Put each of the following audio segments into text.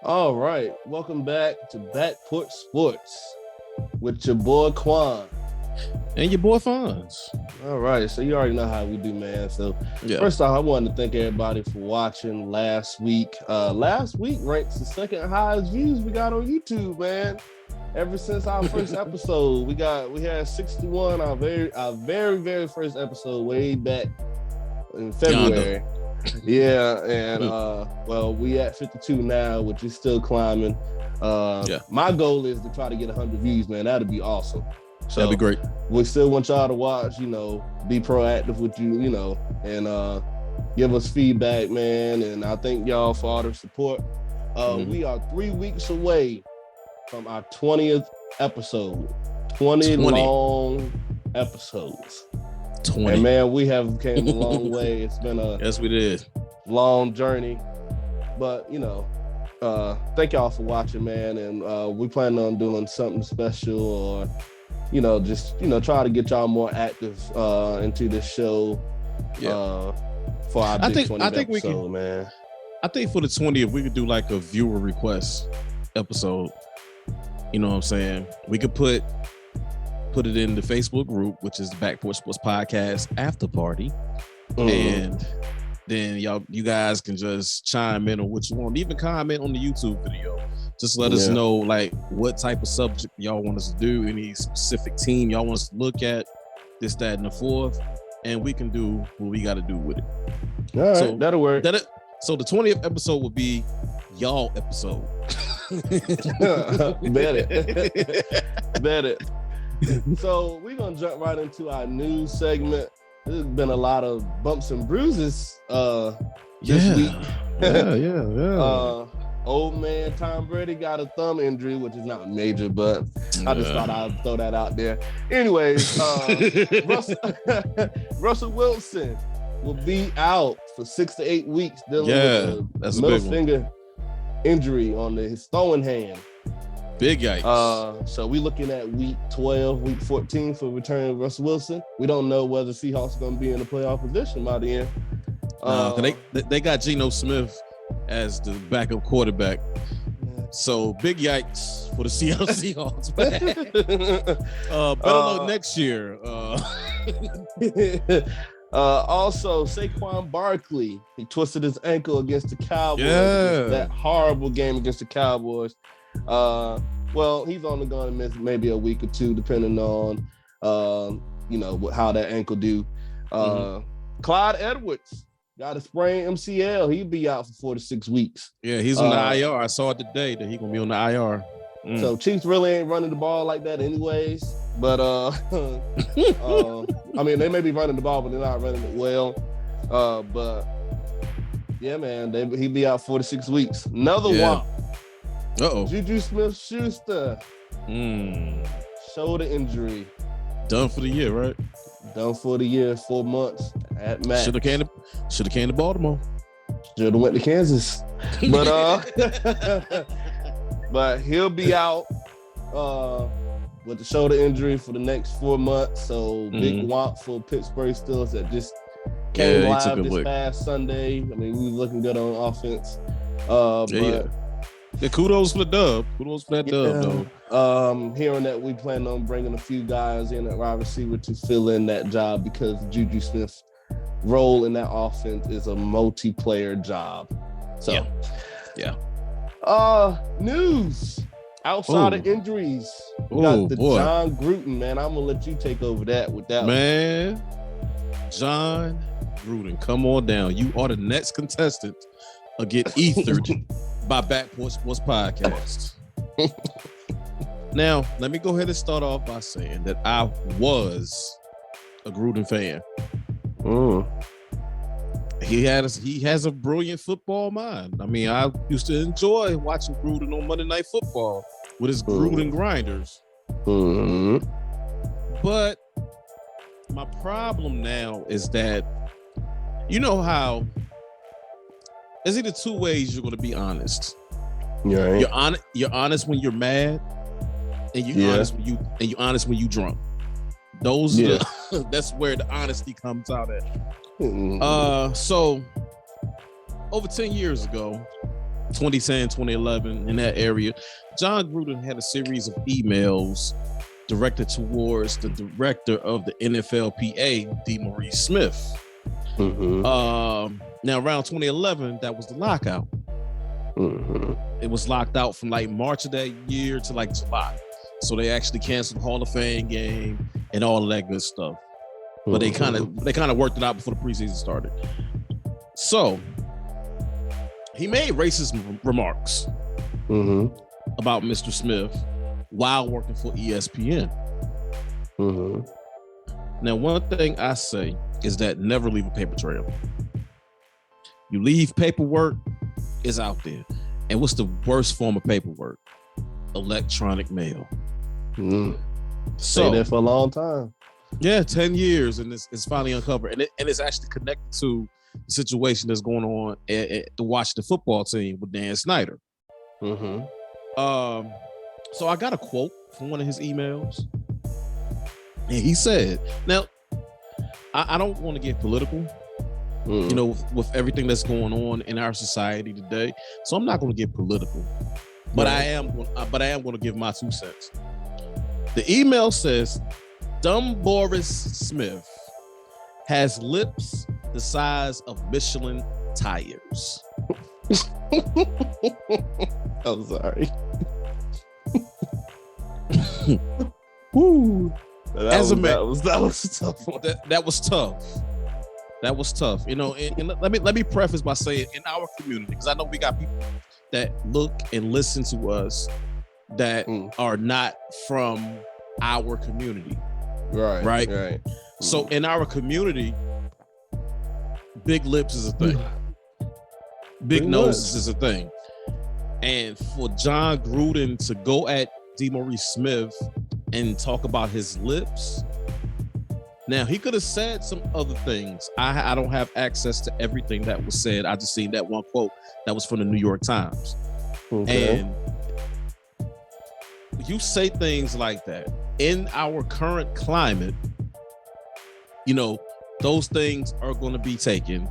All right, welcome back to Back Porch Sports with your boy Quan. And your boy Fonz. All right, so you already know how we do, man. So First off, I wanted to thank everybody for watching last week. Last week ranks the second highest views we got on YouTube, man. Ever since our first episode, we had 61. Our very first episode, way back in February. Yeah, and we at 52 now, which is still climbing. My goal is to try to get 100 views, man. That'd be awesome. So that'd be great. We still want y'all to watch, be proactive with you, and give us feedback, man. And I thank y'all for all the support. We are 3 weeks away from our 20th episode. 20 long episodes. 20. And man, we have came a long way. It's been a we did long journey, but thank y'all for watching, man. And we plan on doing something special, or try to get y'all more active into this show. For our big 20th episode, man. I think for the 20th, we could do like a viewer request episode. You know what I'm saying? We could put it in the Facebook group, which is the Back Porch Sports Podcast After Party. And then you guys can just chime in on what you want. Even comment on the YouTube video. Just let us know like what type of subject y'all want us to do, any specific team y'all want us to look at, this, that, and the fourth, and we can do what we got to do with it. All right, so that'll work. So the 20th episode will be y'all episode. Bet it. So we're gonna jump right into our news segment. There's been a lot of bumps and bruises this week. Old man Tom Brady got a thumb injury, which is not major, but I just thought I'd throw that out there. Anyways, Russell Wilson will be out for 6 to 8 weeks dealing with a middle finger injury on his throwing hand. Big yikes. So we're looking at week 12, week 14 for return of Russell Wilson. We don't know whether Seahawks are going to be in the playoff position by the end. They got Geno Smith as the backup quarterback. So big yikes for the Seattle Seahawks. Better luck next year. Also, Saquon Barkley, he twisted his ankle against the Cowboys. That horrible game against the Cowboys. He's only going to miss maybe a week or two, depending on, how that ankle do. Clyde Edwards got a sprained MCL. He'll be out for 4 to 6 weeks. Yeah, he's on the IR. I saw it today that he's going to be on the IR. So Chiefs really ain't running the ball like that anyways. But, they may be running the ball, but they're not running it well. But, yeah, man, he'll be out 4 to 6 weeks. Another one. Juju Smith-Schuster. Shoulder injury. Done for the year, right? Done for the year, 4 months at max. Should have came to Baltimore. Should have went to Kansas. But but he'll be out with the shoulder injury for the next 4 months. So big womp for Pittsburgh Steelers that just came live this past Sunday. I mean, we were looking good on offense. Kudos for the dub. Kudos for that dub, though. Hearing that we plan on bringing a few guys in at wide receiver to fill in that job because Juju Smith's role in that offense is a multiplayer job. So, news outside of injuries. We got John Gruden, man. I'm gonna let you take over that with that man. John Gruden, come on down. You are the next contestant. Get ethered by Back Porch Sports Podcast. Now, let me go ahead and start off by saying that I was a Gruden fan. He has a brilliant football mind. I mean, I used to enjoy watching Gruden on Monday Night Football with his Gruden grinders. But my problem now is that, you know how there's either two ways you're going to be honest. You're honest when you're mad, and you're honest when you drunk. Those are that's where the honesty comes out at. So over 10 years ago, 2010, 2011, in that area, John Gruden had a series of emails directed towards the director of the NFLPA, DeMaurice Smith. Now, around 2011, that was the lockout. It was locked out from like March of that year to like July. So they actually canceled the Hall of Fame game and all of that good stuff. But they kind of worked it out before the preseason started. So he made racist remarks about Mr. Smith while working for ESPN. Now, one thing I say is that never leave a paper trail. You leave paperwork, it's out there. And what's the worst form of paperwork? Electronic mail. Stay there for a long time. Yeah, 10 years, and it's finally uncovered. And it's actually connected to the situation that's going on at the Washington football team with Dan Snyder. So I got a quote from one of his emails. And he said, now, I don't want to get political, you know, with everything that's going on in our society today. So I'm not going to get political, but I am going to give my 2 cents. The email says, "Dumb Boris Smith has lips the size of Michelin tires." I'm sorry. Woo. That was a tough one. That was tough. That was tough. You know, and let me preface by saying, in our community, because I know we got people that look and listen to us that are not from our community. Right. So in our community, big lips is a thing. Big noses is a thing. And for John Gruden to go at DeMaurice Smith and talk about his lips, now he could have said some other things. I don't have access to everything that was said. I just seen that one quote that was from the New York Times. And you say things like that in our current climate, you know, those things are going to be taken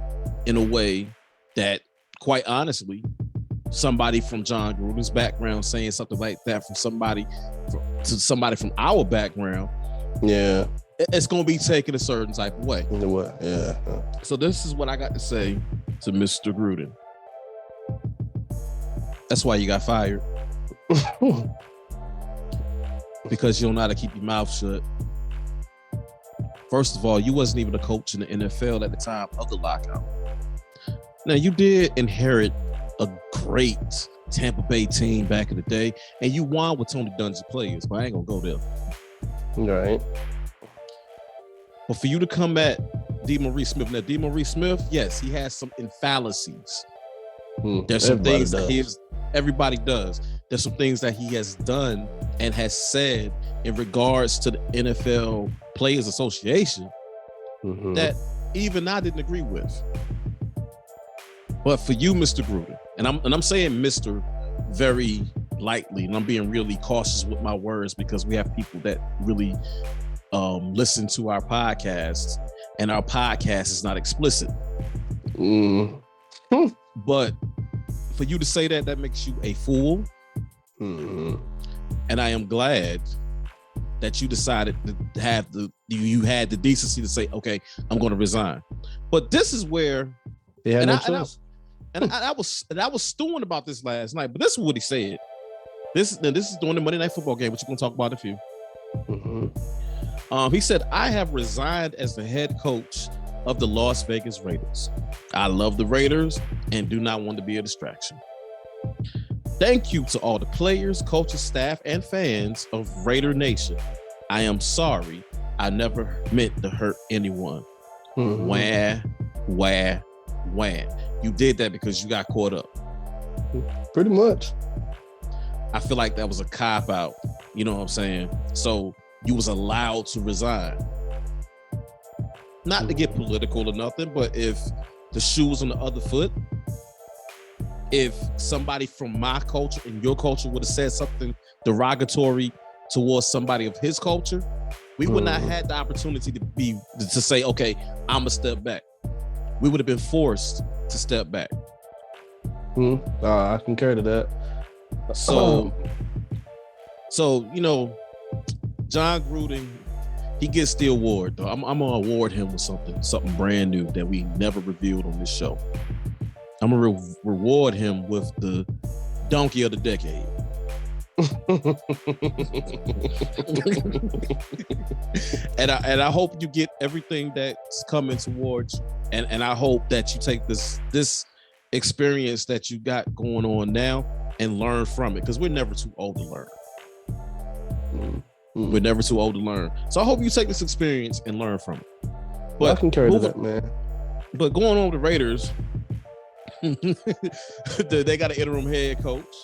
in a way that, quite honestly, somebody from John Gruden's background saying something like that from somebody from our background, it's going to be taken a certain type of way. So this is what I got to say to Mr. Gruden. That's why you got fired. Because you don't know how to keep your mouth shut. First of all, you wasn't even a coach in the NFL at the time of the lockout. Now, you did inherit a great Tampa Bay team back in the day, and you won with Tony Dungy players, but I ain't gonna go there. Right. But for you to come at DeMaurice Smith, now DeMaurice Smith, yes, he has some fallacies. There's some things that everybody does. There's some things that he has done and has said in regards to the NFL Players Association that even I didn't agree with. But for you, Mr. Gruden, and I'm saying Mr. very lightly, and I'm being really cautious with my words because we have people that really listen to our podcast, and our podcast is not explicit. But for you to say that makes you a fool. And I am glad that you decided to have you had the decency to say, okay, I'm going to resign. But this is where I was stewing about this last night, but this is what he said. This is during the Monday Night Football game, which you're going to talk about in a few. He said, "I have resigned as the head coach of the Las Vegas Raiders. I love the Raiders and do not want to be a distraction. Thank you to all the players, coaches, staff, and fans of Raider Nation. I am sorry. I never meant to hurt anyone." Wah. You did that because you got caught up. Pretty much. I feel like that was a cop-out. You know what I'm saying? So you was allowed to resign. Not to get political or nothing, but if the shoe was on the other foot, if somebody from my culture and your culture would have said something derogatory towards somebody of his culture, we would not have had the opportunity to say, okay, I'm gonna step back. We would have been forced to step back. I concur to that. So John Gruden, he gets the award though. I'm gonna award him with something brand new that we never revealed on this show. I'm gonna reward him with the Donkey of the Decade. and I hope you get everything that's coming towards you. And I hope that you take this experience that you got going on now and learn from it, because we're never too old to learn. We're never too old to learn. So I hope you take this experience and learn from it. But I can carry that, man. But going on with the Raiders, they got an interim head coach.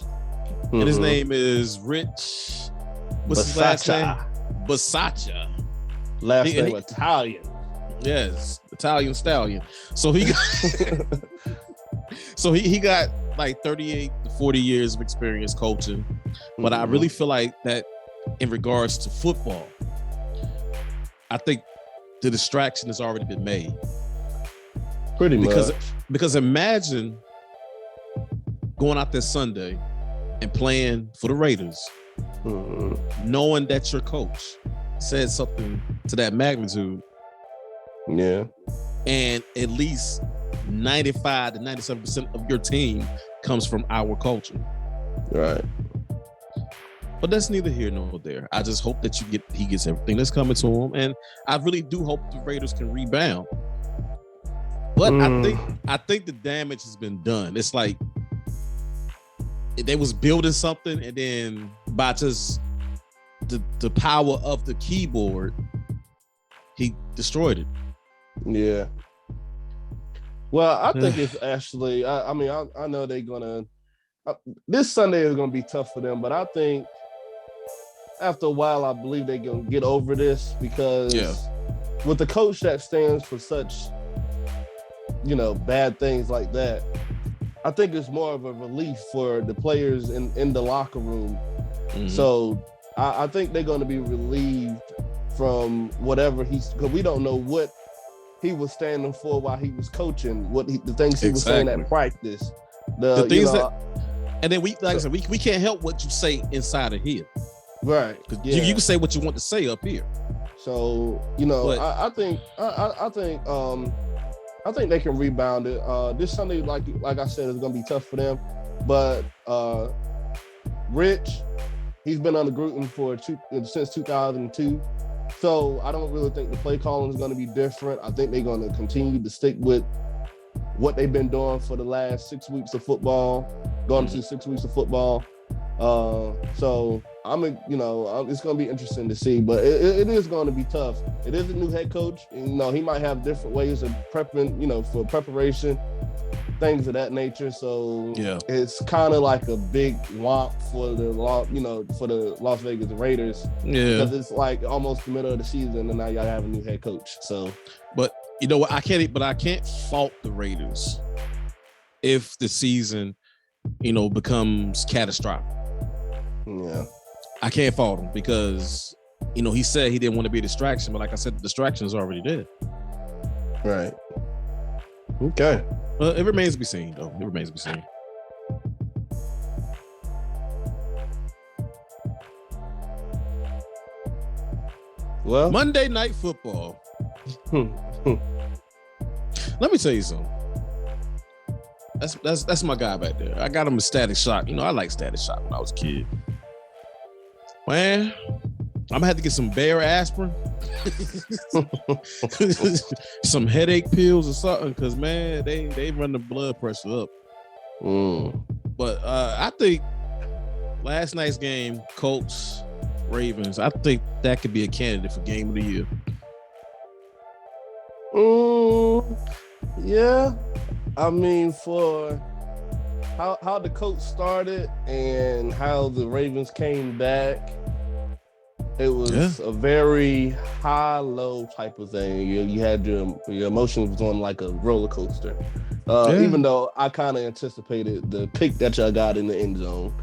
And his name is Rich. What's his last name? Bisaccia. Last name Italian. Yes, Italian stallion. So he got like 38 to 40 years of experience coaching. But I really feel like that in regards to football, I think the distraction has already been made. Pretty much. Because imagine going out there Sunday and playing for the Raiders, knowing that your coach said something to that magnitude. Yeah. And at least 95 to 97% of your team comes from our culture. Right. But that's neither here nor there. I just hope that he gets everything that's coming to him. And I really do hope the Raiders can rebound. But I think the damage has been done. It's like they was building something, and then by just the power of the keyboard, he destroyed it. Yeah. Well, I think it's actually, I mean, I know they're gonna, this Sunday is gonna be tough for them, but I think after a while, I believe they're gonna get over this, because with the coach that stands for such, bad things like that, I think it's more of a relief for the players in the locker room. So I think they're going to be relieved from whatever because we don't know what he was standing for while he was coaching, the things he was saying at practice. The things and then like I said, we can't help what you say inside of here. Right. Because you can say what you want to say up here. So, I think they can rebound it. This Sunday, like I said, is going to be tough for them. But Rich, he's been under Gruden since 2002. So I don't really think the play calling is going to be different. I think they're going to continue to stick with what they've been doing for the last 6 weeks of football, going to 6 weeks of football. So it's going to be interesting to see, but it is going to be tough. It is a new head coach. He might have different ways of prepping, for preparation, things of that nature. So it's kind of like a big womp for the Las Vegas Raiders. Yeah, because it's like almost the middle of the season, and now y'all have a new head coach. So, but you know what? I can't fault the Raiders if the season, becomes catastrophic. Yeah. I can't fault him because, he said he didn't want to be a distraction, but like I said, the distraction is already there. Right. Okay. Well, it remains to be seen, though. It remains to be seen. Well, Monday Night Football. Let me tell you something. That's my guy back there. I got him a Static Shock. I like Static Shock when I was a kid. Man, I'm gonna have to get some Bayer aspirin, some headache pills or something, because man, they run the blood pressure up. But I think last night's game, Colts, Ravens, I think that could be a candidate for game of the year. Yeah. I mean, for how the Colts started and how the Ravens came back, it was a very high-low type of thing. You had your emotions was on like a roller coaster. Even though I kind of anticipated the pick that y'all got in the end zone,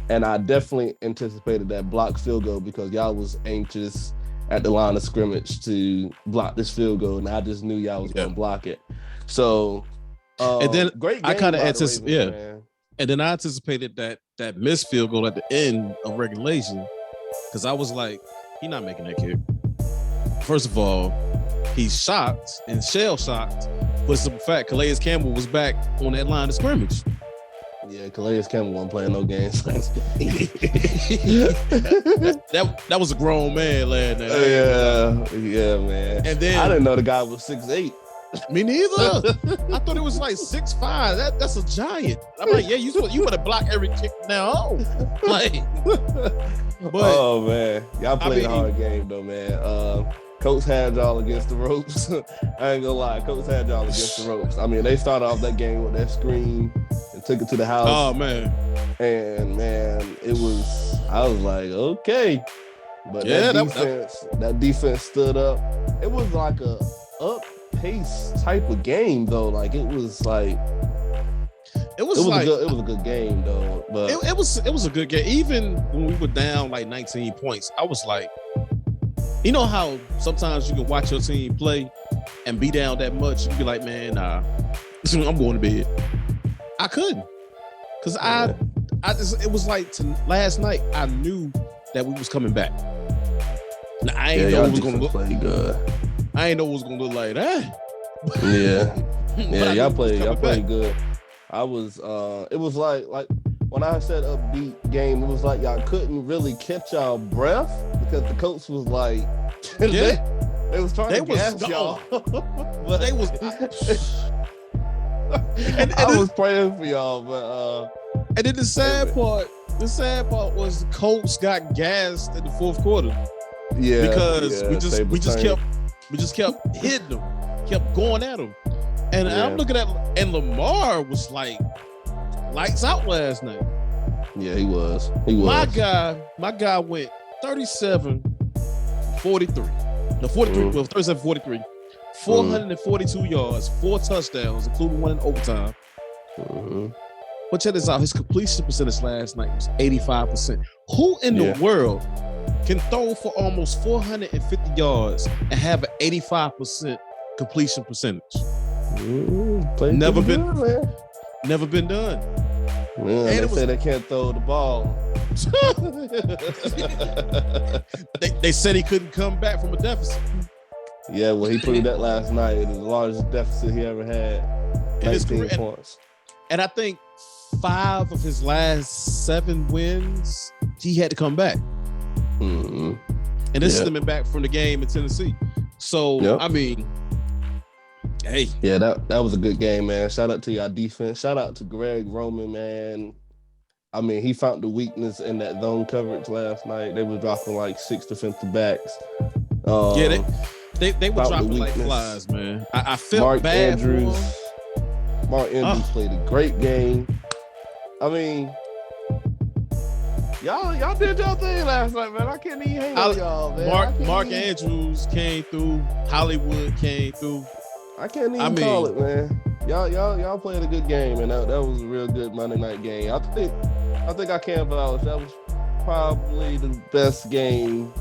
and I definitely anticipated that blocked field goal because y'all was anxious at the line of scrimmage to block this field goal, and I just knew y'all was gonna block it. So. And then great game I kind of anticipate. And then I anticipated that missed field goal at the end of regulation because I was like, he's not making that kick. First of all, he's shocked and shell shocked, but it's a fact Calais Campbell was back on that line of scrimmage. Yeah, Calais Campbell wasn't playing no games. that was a grown man last night. Yeah, man. And then I didn't know the guy was 6'8". Me neither. I thought it was like 6'5". That's a giant. I'm like, yeah, you better block every kick now on. Like, but oh man, y'all played a hard game though, man. Coach had y'all against the ropes. I ain't gonna lie, Coach had y'all against the ropes. I mean, they started off that game with that screen and took it to the house. Oh man, and man, I was like, okay, but yeah, that defense stood up. It was like a up-pace type of game though. Like it was a good game though. But it was a good game. Even when we were down like 19 points, I was like, you know how sometimes you can watch your team play and be down that much, you be like, man, nah, I'm going to bed. I couldn't, cause it was like last night. I knew that we was coming back. Now, I ain't know it was gonna look good. I ain't know it was gonna look like that. Yeah, y'all played good. I was, it was like when I said upbeat game, it was like y'all couldn't really catch y'all breath because the coach was like, they was trying to gas y'all. But they was. I was praying for y'all, but and then the sad part was the Colts got gassed in the fourth quarter. Yeah, because we just kept hitting them, kept going at them, and I'm looking at, and Lamar was like lights out last night. Yeah, he was. My guy went 37-43. No, 43. Well, 37-43. 442 yards, 4 touchdowns, including one in overtime. But check this out. His completion percentage last night was 85%. Who in the world can throw for almost 450 yards and have an 85% completion percentage? Never been done. Man, they say they can't throw the ball. they said he couldn't come back from a deficit. Yeah, well, he proved that last night. It was the largest deficit he ever had. 19 points. And I think 5 of his last 7 wins, he had to come back. And this is coming back from the game in Tennessee. So, I mean, hey. Yeah, that was a good game, man. Shout out to y'all defense. Shout out to Greg Roman, man. I mean, he found the weakness in that zone coverage last night. They were dropping like 6 defensive backs. They were dropping like flies, man. I felt bad for him. Mark Andrews played a great game. I mean, y'all did y'all thing last night, man. I can't even hang on y'all, man. Mark Andrews came through. Hollywood came through. I can't even call it, man. Y'all played a good game, and that was a real good Monday night game. I think I can vouch. That was probably the best game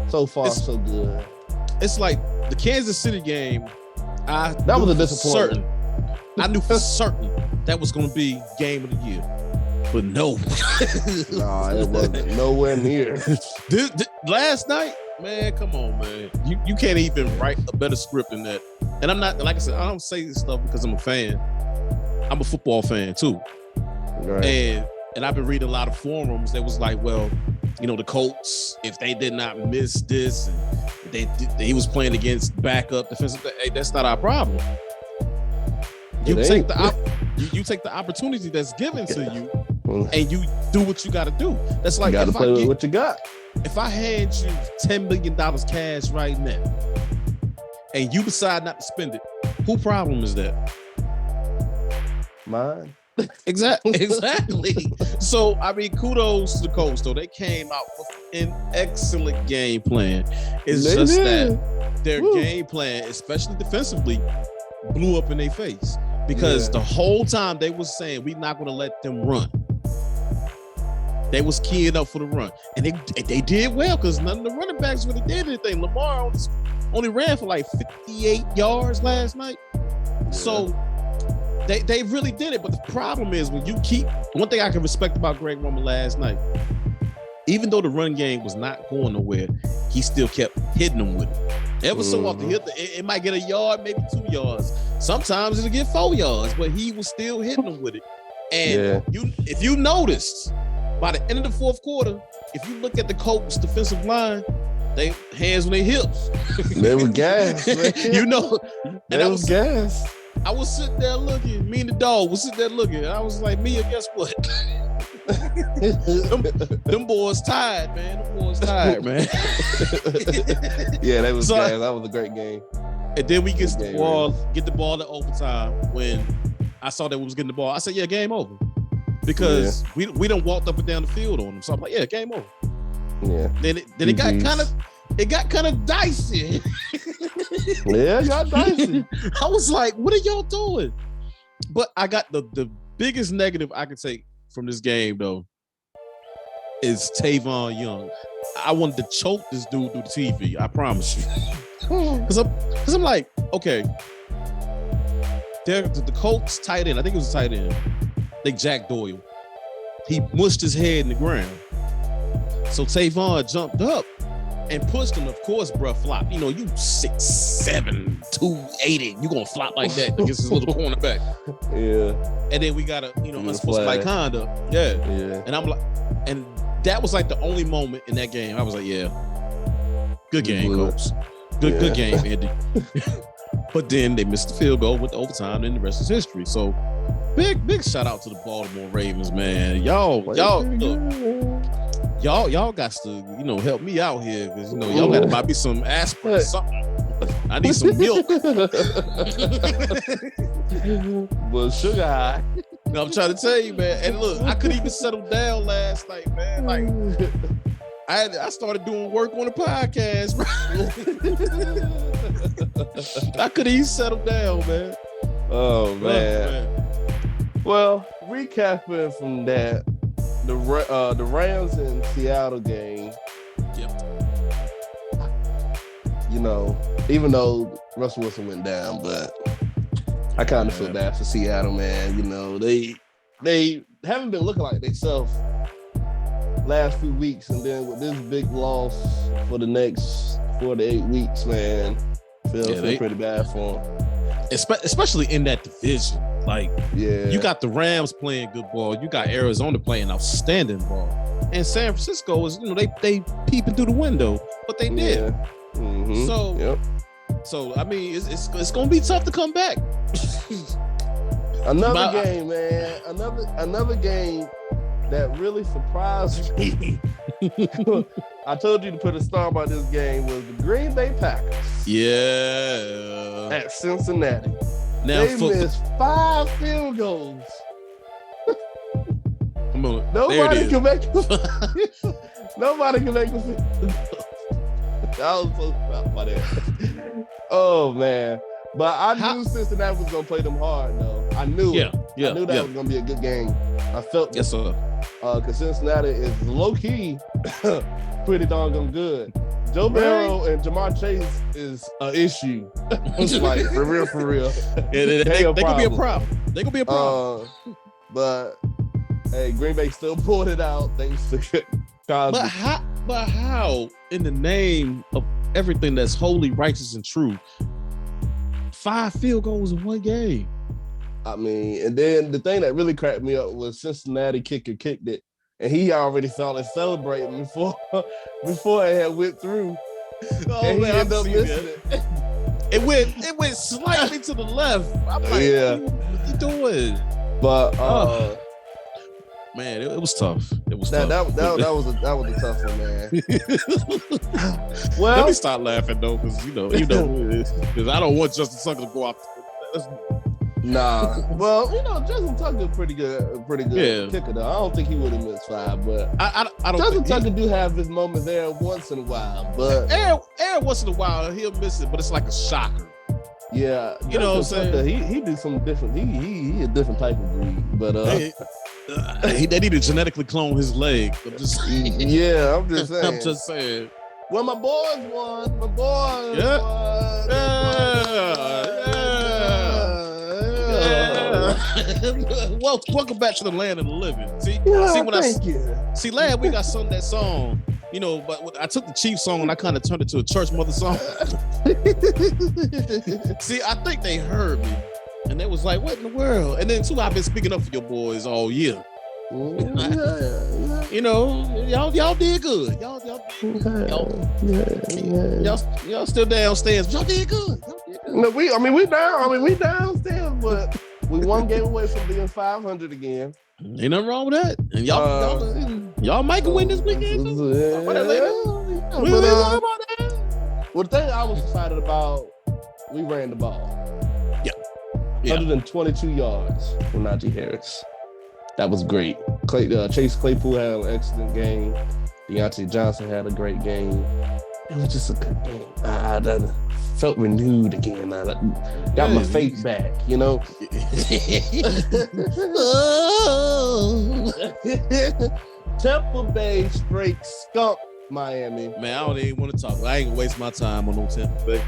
so far. So good. It's like the Kansas City game. That was a disappointment. I knew for certain that was going to be game of the year, but no. Nah, it wasn't nowhere near. Last night, man, come on, man. You can't even write a better script than that. And I'm not, like I said, I don't say this stuff because I'm a fan. I'm a football fan too. Right. And I've been reading a lot of forums that was like, well, you know, the Colts, if they did not miss this, and he was playing against backup defensive, hey, that's not our problem. You take the opportunity that's given to you, and you do what you got to do. That's like, you got to play with what you got. If I hand you $10 million cash right now, and you decide not to spend it, whose problem is that? Mine. Exactly. So, I mean, kudos to the Colts, though. They came out with an excellent game plan. It's that their game plan, especially defensively, blew up in their face. Because the whole time they was saying, we're not going to let them run. They was keying up for the run. And they did well because none of the running backs really did anything. Lamar only ran for like 58 yards last night. So They really did it, but the problem is when you keep one thing I can respect about Greg Roman last night, even though the run game was not going nowhere, he still kept hitting them with it. Ever so often, it might get a yard, maybe 2 yards. Sometimes it'll get 4 yards, but he was still hitting them with it. And if you noticed, by the end of the fourth quarter, if you look at the Colts defensive line, they hands on their hips. They were gas, man. You know, they was gas. I was sitting there looking. Me and the dog was sitting there looking. And I was like, Mia, guess what? them boys tired, man. Them boys tired, man. Yeah, that was gas. That was a great game. And then we get the ball at overtime. When I saw that we was getting the ball, I said, yeah, game over. Because we done walked up and down the field on them. So I'm like, yeah, game over. Yeah. Then it got kind of dicey. Yeah, it got dicey. I was like, what are y'all doing? But I got the biggest negative I could take from this game though is Tavon Young. I wanted to choke this dude through the TV. I promise you. Because I'm like, okay, the Colts tight end. I think it was a tight end. Like Jack Doyle. He mushed his head in the ground. So Tavon jumped up and pushed him. Of course, bruh, flop. You know, you 6'7", 280. You gonna flop like that against his little cornerback. Yeah. And then we got a, unsportsmanlike conduct. Yeah. Yeah. And I'm like, and that was like the only moment in that game I was like, yeah, good game, Colts. Good game, Andy. But then they missed the field goal with the overtime, and the rest is history. So big shout out to the Baltimore Ravens, man. Y'all got to, help me out here because y'all got to buy me some aspirin or something. I need some milk. Well, sugar high. No, I'm trying to tell you, man. And look, I couldn't even settle down last night, man. Like, I started doing work on the podcast, bro. I couldn't even settle down, man. Oh, man. Well, recapping from that, the Rams and Seattle game. Yep. Even though Russell Wilson went down, but I kind of feel bad for Seattle, man. They haven't been looking like themselves last few weeks, and then with this big loss for the next 4 to 8 weeks, man, feel pretty bad for them. Especially in that division. Like, you got the Rams playing good ball. You got Arizona playing outstanding ball. And San Francisco is, they peeping through the window, but they did. Yeah. Mm-hmm. So I mean, it's gonna be tough to come back. Another game, man. Another game that really surprised me. I told you to put a star by this game was the Green Bay Packers. Yeah. At Cincinnati. Now they missed 5 field goals. Come on. Nobody can make them. Nobody can make them field goals. I was so proud by that. Oh, man. But I knew Cincinnati was going to play them hard, though. I knew it. I knew that was going to be a good game. I felt yes, sir. Because Cincinnati is low-key pretty doggone good. Joe Burrow and Jamar Chase is an issue. Like, for real. Yeah, they could be a problem. They could be a problem. But, hey, Green Bay still pulled it out thanks to Cosby. But how, in the name of everything that's holy, righteous, and true, 5 field goals in one game? I mean, and then the thing that really cracked me up was Cincinnati kicker kicked it, and he already started celebrating before it had went through. Oh, and man, he ended up missing it. It went slightly to the left. I'm like, what you doing? But man, it was tough. It was tough. That was a tough one, man. Well, let me stop laughing though, because because I don't want Justin Tucker to go off. Nah. Well, Justin Tucker pretty good kicker though. I don't think he would have missed 5, but I don't. Justin Tucker do have his moments there once in a while, but every once in a while he'll miss it, but it's like a shocker. Yeah, you know what I'm saying? He do something different. He a different type of breed, but they need to genetically clone his leg. I'm just saying. I'm just saying. Well, my boys won. My boys won. Well, welcome back to the land of the living. See, thank you. See, last week I sung that song, but I took the Chiefs song and I kind of turned it to a church mother song. See, I think they heard me, and they was like, "What in the world?" And then too, I've been speaking up for your boys all year. Y'all did good. Y'all still downstairs. Y'all did good. No, we downstairs, but we one game away from being 500 again. Ain't nothing wrong with that. And y'all might win this weekend. Well, the thing I was excited about, we ran the ball. Yeah. 122 yards from Najee Harris. That was great. Chase Claypool had an excellent game. Deontay Johnson had a great game. It was just a good game. I felt renewed again. I got my faith back, Tampa Bay straight skunked Miami. Man, I don't even want to talk. I ain't gonna waste my time on no Tampa Bay.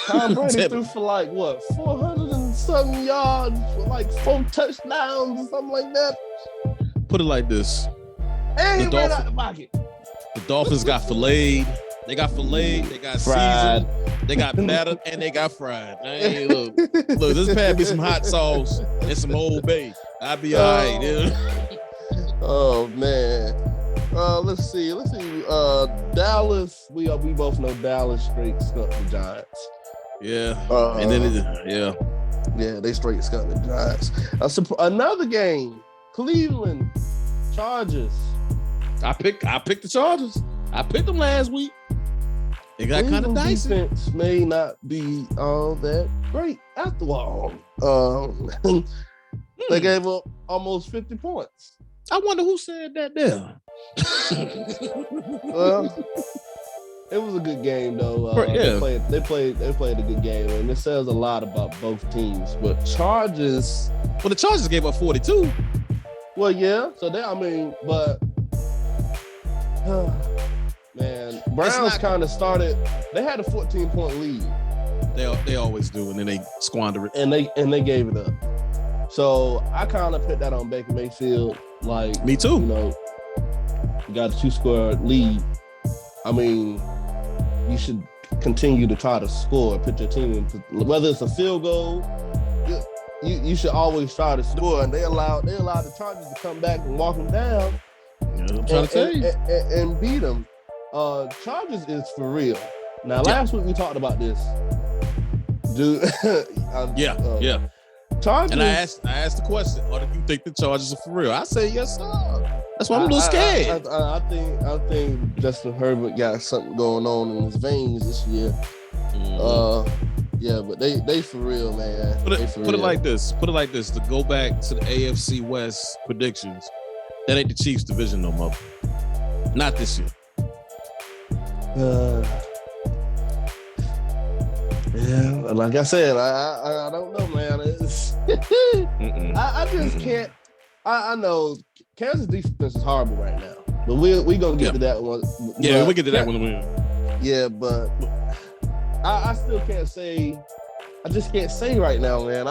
Tom Brady threw for 400 and something yards, for 4 touchdowns or something like that. Put it like this. And he ran out the pocket. The Dolphins got filleted. They got filleted. They got fried. Seasoned. They got battered, and they got fried. Hey, look, just pass me some hot sauce and some Old Bay. I'll be all right. Oh man. Let's see. Dallas. We both know Dallas straight skunked the Giants. Yeah. And then they straight skunked the Giants. Another game. Cleveland Chargers. I picked the Chargers. I picked them last week. It got kind of dicey. Defense may not be all that great after all. They gave up almost 50 points. I wonder who said that there. Well, it was a good game though. They played a good game, and it says a lot about both teams. But Chargers. Well, the Chargers gave up 42. Well, yeah. So man, Browns kind of started. They had a 14-point lead. They always do, and then they squander it. And they gave it up. So I kind of put that on Baker Mayfield. Me too. You got a 2-score lead. I mean, you should continue to try to score. Put your team in, whether it's a field goal. You should always try to score, and they allowed the Chargers to come back and walk them down. I'm trying to tell you. And beat them. Chargers is for real. Now, last week we talked about this, dude. Yeah. Chargers. And I asked the question: or do you think the Chargers are for real? I say yes, sir. That's why I'm a little scared. I think Justin Herbert got something going on in his veins this year. Yeah, but they for real, man. Put it like this. To go back to the AFC West predictions, that ain't the Chiefs division no more. Not this year. Yeah, like I said, I don't know, man. It's I just can't. I know Kansas defense is horrible right now, but we gonna get to that one. Yeah, we'll get to that one. Yeah, but I still can't say. I just can't say right now, man.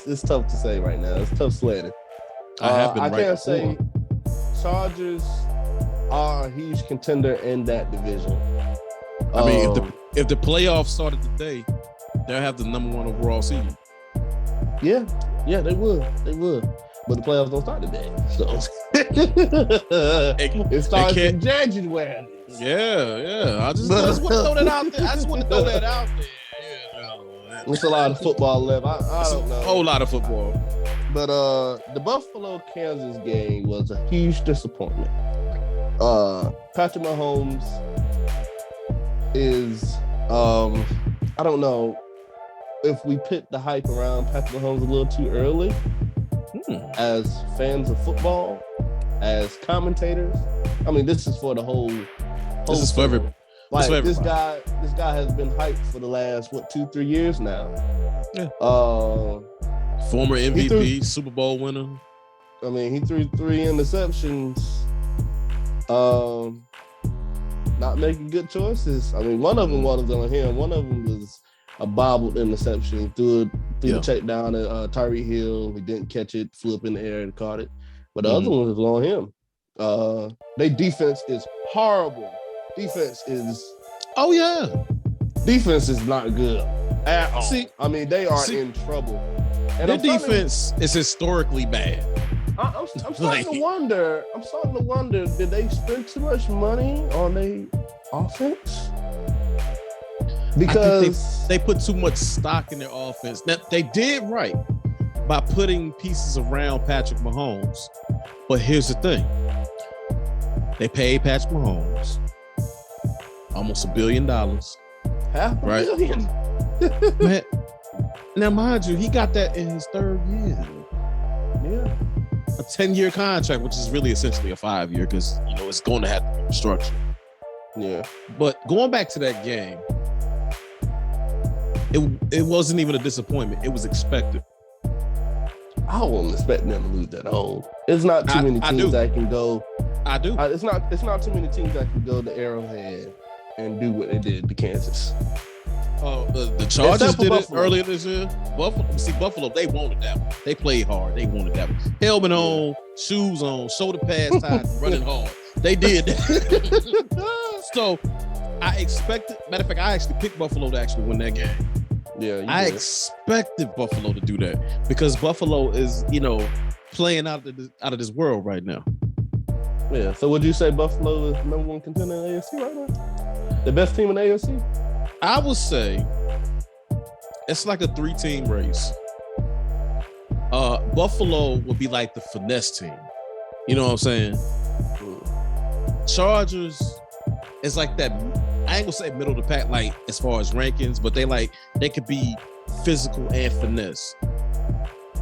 It's tough to say right now. It's tough sledding. I can't say Chargers are a huge contender in that division. I mean, if the playoffs started today, they'll have the number 1 overall seed. Yeah, they would. But the playoffs don't start today, so it starts in January. Yeah. I just want to throw that out there. There's a lot of football left. I don't know. A whole lot of football. But the Buffalo-Kansas game was a huge disappointment. Patrick Mahomes is, I don't know if we put the hype around Patrick Mahomes a little too early as fans of football, as commentators. I mean, this is for the whole this is for everybody. This guy has been hyped for the last 2-3 years now. Yeah. Former MVP, Super Bowl winner. I mean, he threw 3 interceptions. Not making good choices. I mean, one of them was on him. One of them was a bobbled interception. He threw the check down to Tyreek Hill. He didn't catch it, flew up in the air and caught it. But the other one was on him. Their defense is horrible. Defense is not good at all. I mean, they are in trouble. And their defense is historically bad. I'm starting to wonder. Did they spend too much money on their offense? Because they put too much stock in their offense. Now, they did right by putting pieces around Patrick Mahomes. But here's the thing. They paid Patrick Mahomes almost $1 billion. Half a billion. Man, now, mind you, he got that in his third year. Yeah. A 10-year contract, which is really essentially a 5-year because, it's going to have to be restructured. Yeah. But going back to that game, it wasn't even a disappointment. It was expected. I wasn't expecting them to lose that home. It's not too many teams that can go. I do. It's not too many teams that can go to Arrowhead and do what they did to Kansas. The Chargers did Buffalo. It earlier this year. Buffalo, they wanted that one. They played hard. They wanted that one. Helmet on, shoes on, shoulder pads tied, running hard. They did that. So I expected. Matter of fact, I actually picked Buffalo to actually win that game. Yeah, I expected Buffalo to do that because Buffalo is, playing out of this world right now. Yeah. So would you say Buffalo is the number one contender in the AFC right now? The best team in the AFC? I would say it's like a 3-team race. Buffalo would be like the finesse team. You know what I'm saying? Chargers is like that. I ain't gonna say middle of the pack, like as far as rankings, but they could be physical and finesse.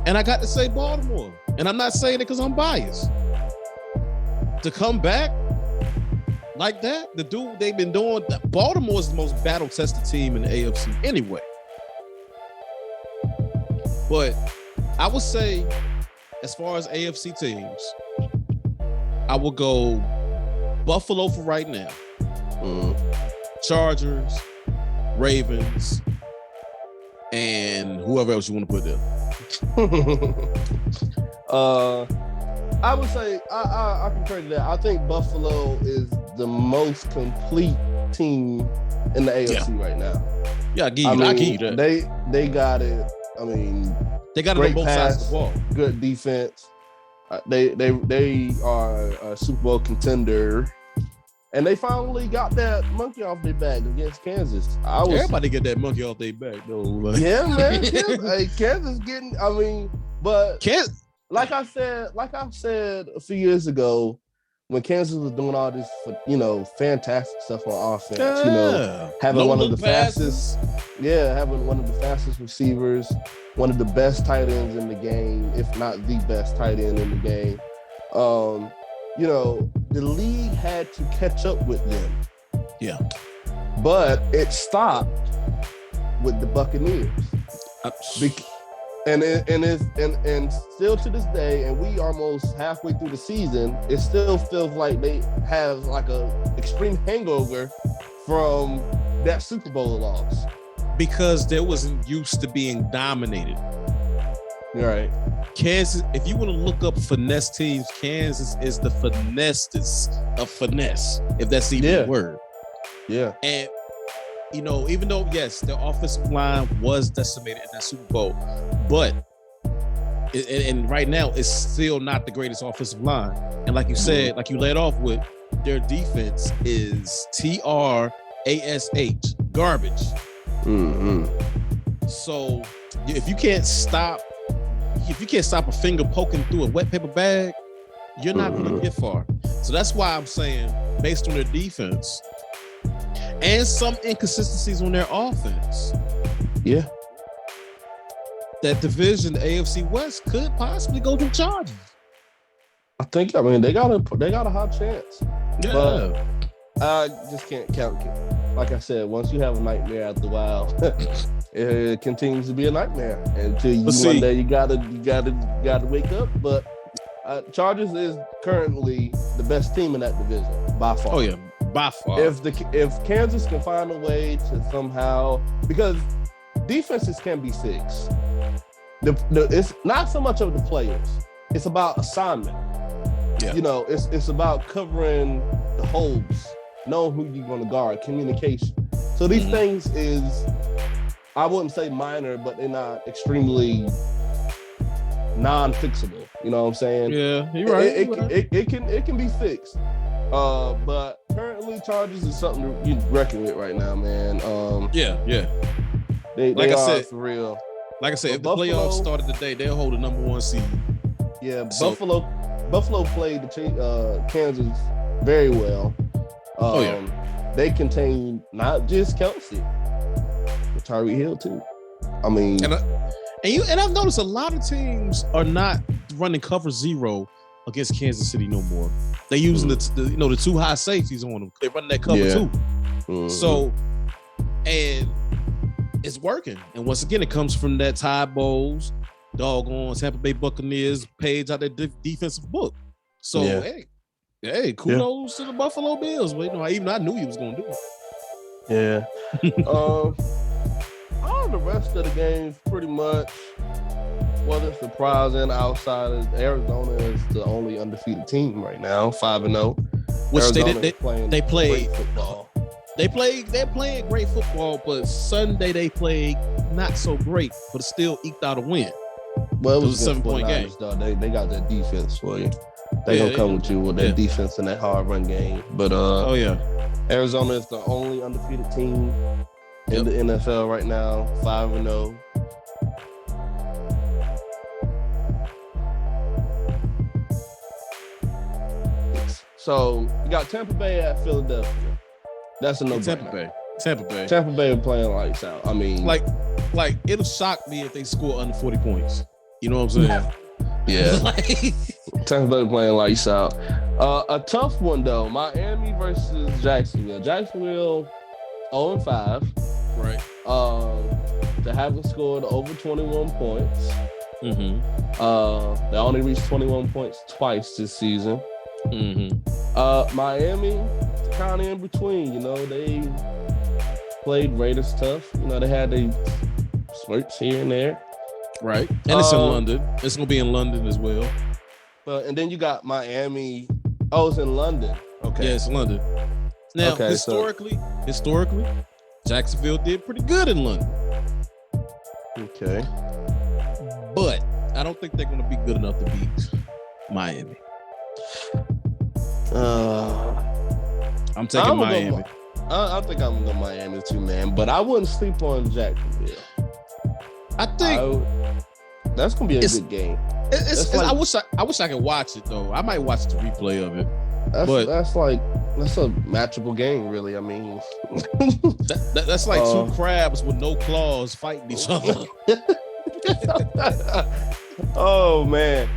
And I got to say Baltimore, and I'm not saying it because I'm biased. To come back like that, the dude they've been doing. Baltimore is the most battle-tested team in the AFC anyway. But I would say, as far as AFC teams, I would go Buffalo for right now. Chargers, Ravens, and whoever else you want to put there. I would say I concur to that. I think Buffalo is the most complete team in the AFC right now. Yeah, I give you that. They got it. I mean, they got it on both sides of the ball. Good defense. They are a Super Bowl contender. And they finally got that monkey off their back against Kansas. Everybody get that monkey off their back, though. Yeah, man. Kansas getting. I mean, but Kansas. Like I said a few years ago, when Kansas was doing all this, fantastic stuff on offense. Having one of the fastest receivers, one of the best tight ends in the game, if not the best tight end in the game. The league had to catch up with them. Yeah. But it stopped with the Buccaneers. And still to this day, and we almost halfway through the season, it still feels like they have like a extreme hangover from that Super Bowl loss. Because they wasn't used to being dominated. Right. Kansas, if you want to look up finesse teams, Kansas is the finessest of finesse, if that's even a word. Yeah. And, even though, yes, their offensive line was decimated in that Super Bowl, but, and right now, it's still not the greatest offensive line. And like you said, like you led off with, their defense is TRASH, garbage. Mm-hmm. So, if you can't stop a finger poking through a wet paper bag, you're not going to get far. So that's why I'm saying, based on their defense and some inconsistencies on their offense, that division, the AFC West, could possibly go to the Chargers. They got a hot chance. Yeah. But I just can't count it. Like I said, once you have a nightmare after a while, it continues to be a nightmare until one day you gotta wake up. But Chargers is currently the best team in that division by far. Oh yeah, by far. If Kansas can find a way to somehow, because defenses can be fixed. It's not so much of the players. It's about assignment. Yeah. You know, it's about covering the holes, knowing who you're going to guard, communication. So these things is, I wouldn't say minor, but they're not extremely non-fixable. You know what I'm saying? Yeah, you're right. It can be fixed. But currently Chargers is something you reckon with right now, man. Yeah. They like I are said, for real. Like I said, if the Buffalo, playoffs started today, they'll hold the number 1 seed. Yeah, Buffalo played the Kansas very well. They contain not just Kelsey, but Tyreek Hill too. I mean, and I've noticed a lot of teams are not running cover 0 against Kansas City no more. They're using the 2 high safeties on them. They run that cover 2. Mm-hmm. So, and it's working. And once again, it comes from that Ty Bowles, doggone Tampa Bay Buccaneers page out their defensive book. So, hey, kudos to the Buffalo Bills. But, I knew he was going to do it. Yeah. All the rest of the games pretty much wasn't surprising. Outside of Arizona is the only undefeated team right now, 5-0. Which Arizona they played great football. They're playing great football, but Sunday they played not so great, but it still eked out a win. Well, it was a 7-point game. Though. They got that defense for you. They gonna come with you with that defense and that hard run game. But Arizona is the only undefeated team in the NFL right now, 5-0. So you got Tampa Bay at Philadelphia. That's a no-brainer. Tampa Bay are playing lights out. I mean, like it'll shock me if they score under 40 points. You know what I'm saying? Yeah. Tampa Bay playing lights out. A tough one though. Miami versus Jacksonville. Jacksonville 0-5. Right. They haven't scored over 21 points. Mm-hmm. They only reached 21 points twice this season. Mm-hmm. Miami kind of in between. They played Raiders tough. They had their spurts here and there. Right. And it's in London. It's going to be in London as well. And then you got Miami. Oh, it's in London. Okay. Yeah, it's London. Now, historically, Jacksonville did pretty good in London. Okay. But I don't think they're going to be good enough to beat Miami. I'm taking Miami. I think I'm going to go Miami too, man. But I wouldn't sleep on Jacksonville. I think that's going to be a good game. I wish I could watch it though. I might watch the replay of it. That's a matchable game, really. I mean, that's like 2 crabs with no claws fighting each other. Oh man,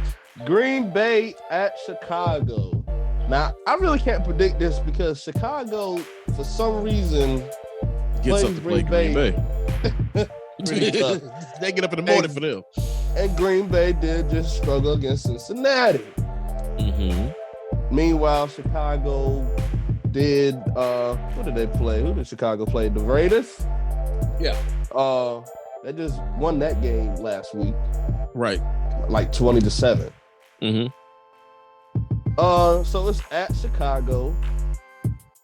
Green Bay at Chicago. Now I really can't predict this because Chicago, for some reason, gets up to play Green Bay. Really tough. They get up in the morning for them. And Green Bay did just struggle against Cincinnati. Mm-hmm. Meanwhile, Chicago did what did they play? Who did Chicago play? The Raiders? Yeah. They just won that game last week. Right. Like 20-7. Mm-hmm. So it's at Chicago.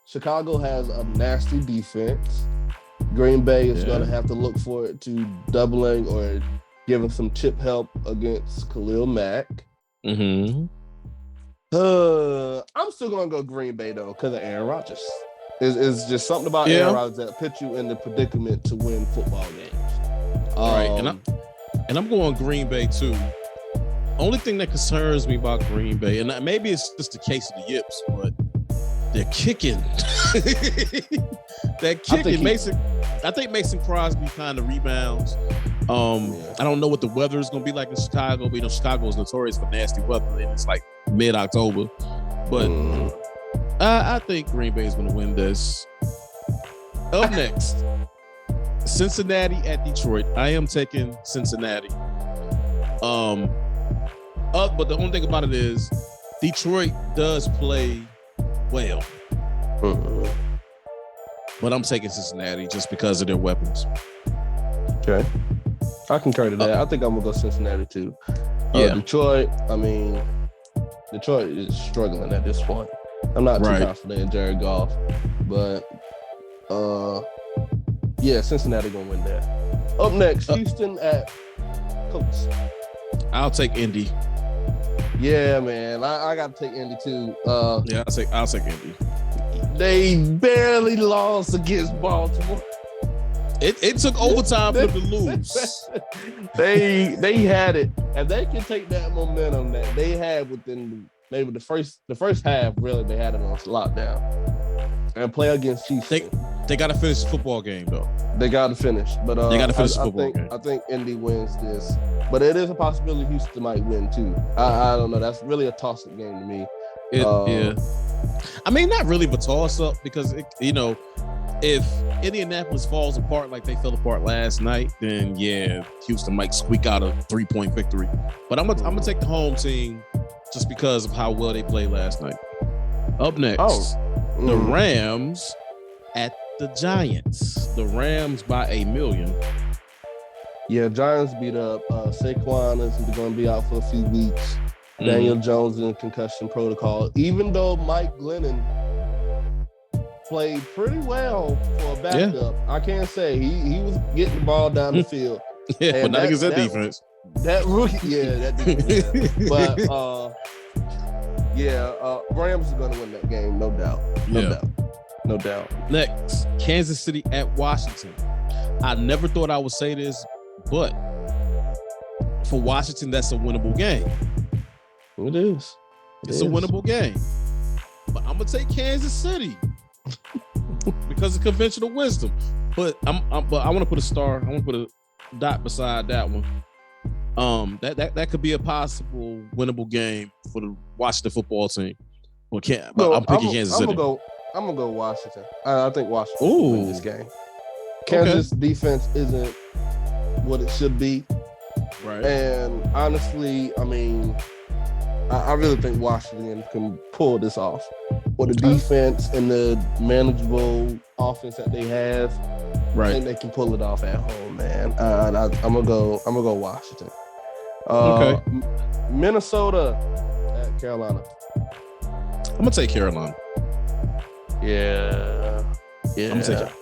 Chicago has a nasty defense. Green Bay is going to have to look forward to doubling or giving some chip help against Khalil Mack. Mm-hmm. I'm still going to go Green Bay, though, because of Aaron Rodgers. It's just something about Aaron Rodgers that puts you in the predicament to win football games. Right, and I'm going Green Bay, too. Only thing that concerns me about Green Bay, and maybe it's just the case of the yips, but they're kicking. I think Mason Crosby kind of rebounds. I don't know what the weather is going to be like in Chicago. But, Chicago is notorious for nasty weather, and it's like mid-October. But I think Green Bay is going to win this. Up next, Cincinnati at Detroit. I am taking Cincinnati. But the only thing about it is Detroit does play well. But I'm taking Cincinnati just because of their weapons. Okay. I concur to that. I think I'm gonna go Cincinnati too. Detroit. I mean, Detroit is struggling at this point. I'm not too confident in Jared Goff, but Cincinnati gonna win that. Up next, Houston at Colts. I'll take Indy. Yeah, man. I gotta take Indy too. I'll take Indy. They barely lost against Baltimore. It took overtime for them to lose. They had it, and they can take that momentum that they had within maybe the first half. Really, they had it on lockdown and play against Chiefs. They got to finish the football game though. They got to finish, but they got to finish the football game. I think Indy wins this, but it is a possibility Houston might win too. I don't know. That's really a toss-up game to me. I mean, not really, but toss-up because if Indianapolis falls apart like they fell apart last night, then Houston might squeak out a 3-point victory. But I'm gonna take the home team just because of how well they played last night. Up next, the Rams at the Giants. The Rams by 1 million. Yeah, Giants beat up. Saquon is going to be out for a few weeks. Daniel Jones in concussion protocol. Even though Mike Glennon played pretty well for a backup, I can't say he was getting the ball down the field. But not against that defense. That rookie, that defense. But Rams are going to win that game, no doubt. No doubt. Next, Kansas City at Washington. I never thought I would say this, but for Washington, that's a winnable game. It is. It's a winnable game. But I'm gonna take Kansas City because of conventional wisdom. But I want to put a star. I want to put a dot beside that one. That could be a possible winnable game for the Washington football team. But I'm picking Kansas City. I'm gonna go Washington. I think Washington will win this game. Kansas defense isn't what it should be. Right. And honestly, I mean, I really think Washington can pull this off. With the defense and the manageable offense that they have, I think they can pull it off at home, man. I'm gonna go Washington. Minnesota at Carolina. I'm gonna take Carolina. Yeah. I'm gonna take it.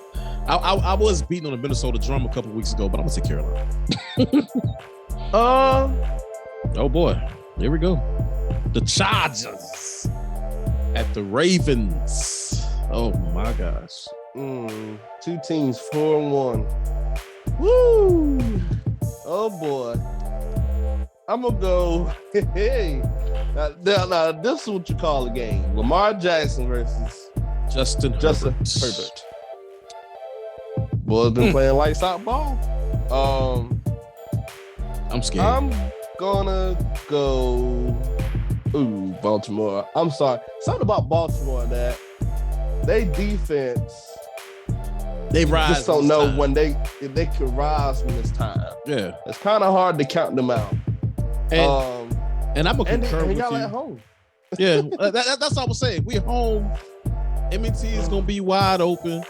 I was beating on the Minnesota drum a couple weeks ago, but I'm gonna take Carolina. Oh boy, here we go. The Chargers at the Ravens. Oh my gosh. Two teams 4-1. Woo! Oh boy. I'm gonna go. Hey, now this is what you call a game: Lamar Jackson versus Justin Herbert. Boy's been playing lights out ball. I'm scared. I'm gonna go. Baltimore. I'm sorry. Something about Baltimore that they defense. They rise. Just don't know when they can rise when it's time. Yeah, it's kind of hard to count them out. And I'm gonna concur with y'all you. at home. Yeah, that's all I'm saying. We're home. M&T is gonna be wide open.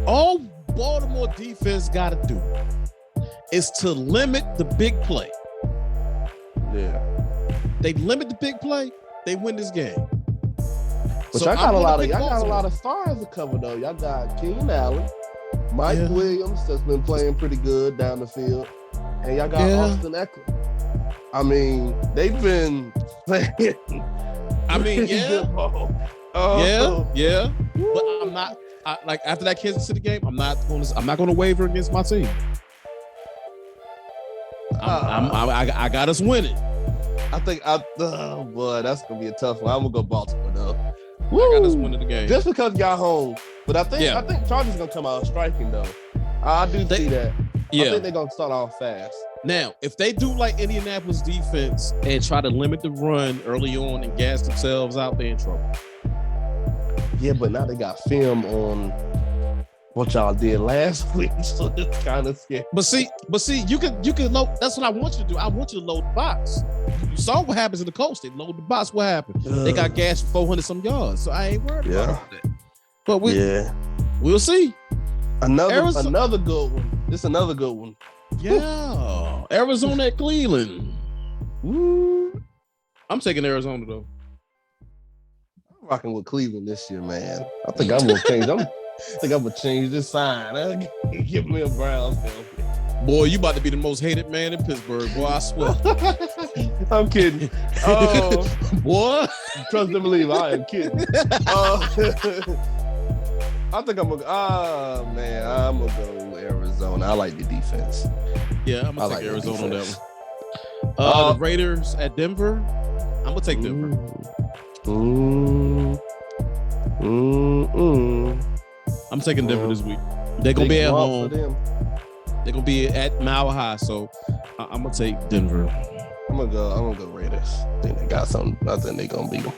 All Baltimore defense got to do is to limit the big play. Yeah, they limit the big play. They win this game. But y'all got a lot of stars to cover though. Y'all got Keenan Allen, Mike Williams that's been playing pretty good down the field, and y'all got Austin Eckler. I mean, they've been playing. I mean, yeah. But I'm not like after that Kansas City game. I'm not going to waver against my team. I got us winning. I think boy, that's gonna be a tough one. I'm gonna go Baltimore though. I got us winning the game just because y'all home. But I think Chargers gonna come out striking though. I do see that. Yeah, I think they're gonna start off fast. Now, if they do like Indianapolis defense and try to limit the run early on and gas themselves out, they're in trouble. Yeah, but now they got film on what y'all did last week, so it's kind of scary. But see, you can load. That's what I want you to do. I want you to load the box. You saw what happens in the Colts. They load the box. What happened? They got gas for 400 some yards. So I ain't worried about that. But we'll see. Another good one. This another good one. Yeah. Arizona at Cleveland. Woo. I'm taking Arizona though. I'm rocking with Cleveland this year, man. I think I'm gonna change. I think I'm gonna change this sign. Give me a Browns film. Boy, you about to be the most hated man in Pittsburgh, boy. I swear. I'm kidding. Boy, trust and believe. I am kidding. I think I'm gonna. I'm gonna go Arizona. I like the defense. Yeah, I'm gonna take Arizona on that one. The Raiders at Denver. I'm gonna take Denver. I'm taking Denver this week. They're gonna be at home. They're gonna be at Mile High, so I'm gonna take Denver. I'm gonna go Raiders. I think they got something. I think they're gonna beat them.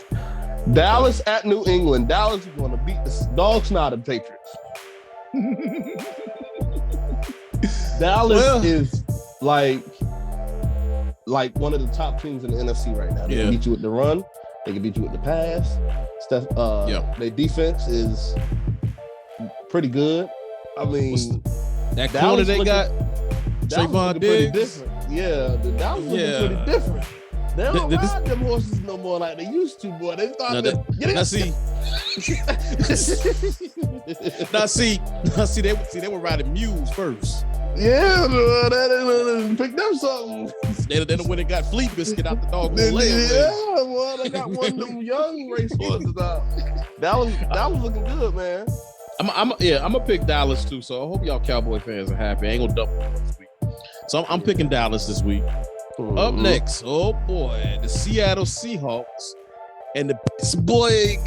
Dallas at New England. Dallas is gonna beat the dog snotted Patriots. Dallas is like one of the top teams in the NFC right now. They can beat you with the run. They can beat you with the pass. Their defense is pretty good. I mean, that corner they got, Trayvon Diggs. Yeah, the Dallas looking pretty different. They don't ride them horses no more like they used to, boy. They started they were riding mules first. Yeah, they picked up something. They done went and got Fleet Biscuit out the dog. Yeah, well, they got one of them young race horses out. That was looking good, man. I'm gonna pick Dallas too. So I hope y'all Cowboy fans are happy. I ain't gonna dump them this week. So I'm picking Dallas this week. Mm-hmm. Up next, oh boy, the Seattle Seahawks and the Pittsburgh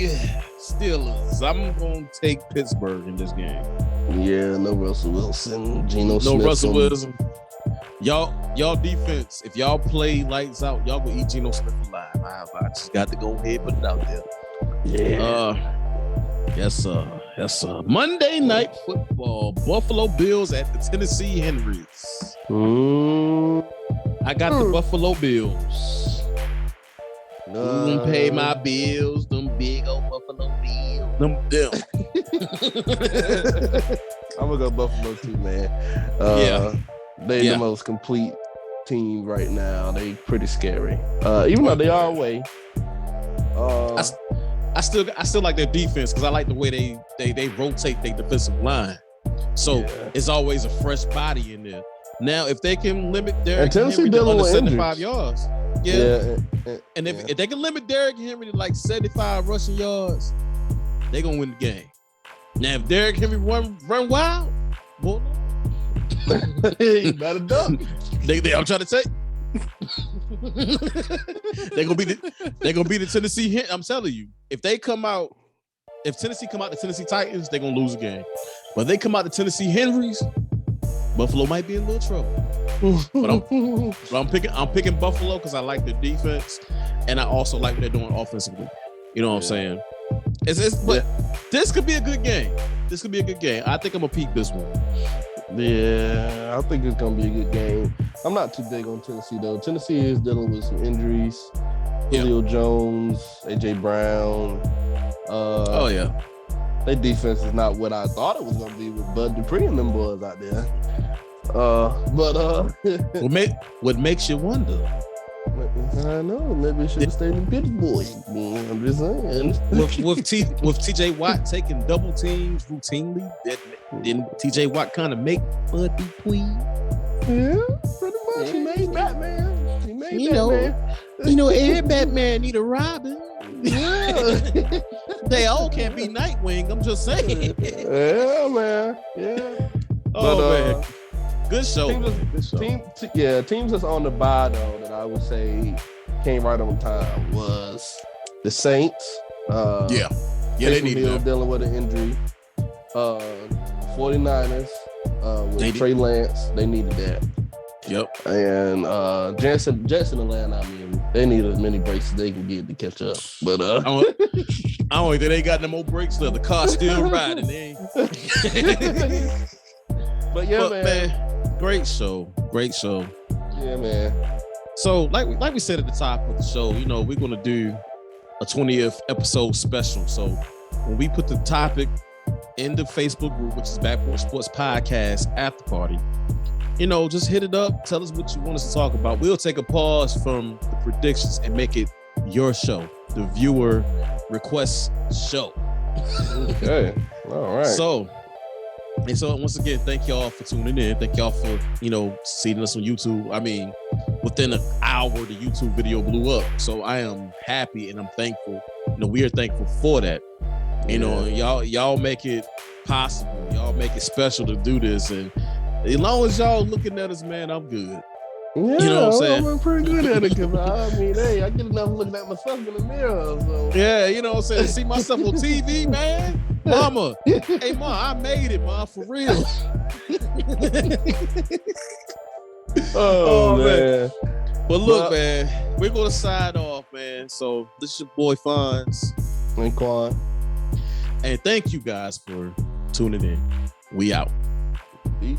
Steelers. I'm gonna take Pittsburgh in this game. Yeah, no Russell Wilson, Geno Smith. No Russell Wilson. Y'all defense. If y'all play lights out, y'all gonna eat Geno Smith alive. I just got to go ahead and put it out there. Yeah. Yes, sir. Monday Night Football. Buffalo Bills at the Tennessee Henrys. I got the Buffalo Bills. Who pay my bills? Them big old Buffalo Bills. Them. I'm gonna go Buffalo too, man. They're the most complete team right now. They pretty scary. Even though they are away. I still like their defense because I like the way they rotate their defensive line. So it's always a fresh body in there. Now, if they can limit Derrick Henry to under 75 yards, and if they can limit Derrick Henry to like 75 rushing yards, they're gonna win the game. Now, if Derrick Henry run wild, boy, you better duck. I'm trying to say. They're gonna be the Tennessee. I'm telling you, if Tennessee come out the Tennessee Titans, they're gonna lose a game. But if they come out the Tennessee Henrys, Buffalo might be in a little trouble. But I'm picking Buffalo because I like their defense, and I also like what they're doing offensively. You know what I'm saying? But this could be a good game. I think I'm gonna peek this one. Yeah, I think it's gonna be a good game. I'm not too big on Tennessee though. Tennessee is dealing with some injuries. Julio Jones, AJ Brown. Their defense is not what I thought it was gonna be with Bud Dupree and them boys out there. What makes you wonder? I know. Maybe it should have stayed in Pittsburgh. I'm just saying. with TJ Watt taking double teams routinely, didn't TJ Watt kind of make Bud Dupree? Yeah, pretty much. He made Batman. Every Batman need a Robin. Yeah. They all can't be Nightwing. I'm just saying. Yeah, man. Yeah. Man. Good show. Teams that's on the bye though that I would say came right on time was the Saints. They need Hill dealing with an injury. 49ers with Trey Lance, they needed that. Yep. And Jetson Atlanta, I mean, they need as many breaks as they can get to catch up. But I don't think they got no more breaks left. The car's still riding. But man, great show. Yeah, man. So like we said at the top of the show, we're gonna do a 20th episode special. So when we put the topic in the Facebook group, which is Back Porch Sports Podcast After Party. You know, just hit it up. Tell us what you want us to talk about. We'll take a pause from the predictions and make it your show, the viewer request show. Okay. All right. So once again, thank y'all for tuning in. Thank y'all for, seeing us on YouTube. I mean, within an hour, the YouTube video blew up. So I am happy and I'm thankful. We are thankful for that. Y'all make it possible. Y'all make it special to do this. And as long as y'all looking at us, man, I'm good. Yeah, you know what I'm saying? I'm pretty good at it because I get enough looking at myself in the mirror. So. Yeah, you know what I'm saying? See myself on TV, man. Mama, hey, Ma, I made it, Ma, for real. oh, man. But look, man, we're going to sign off, man. So this is your boy Fonz. And Quan. And thank you guys for tuning in. We out. Peace.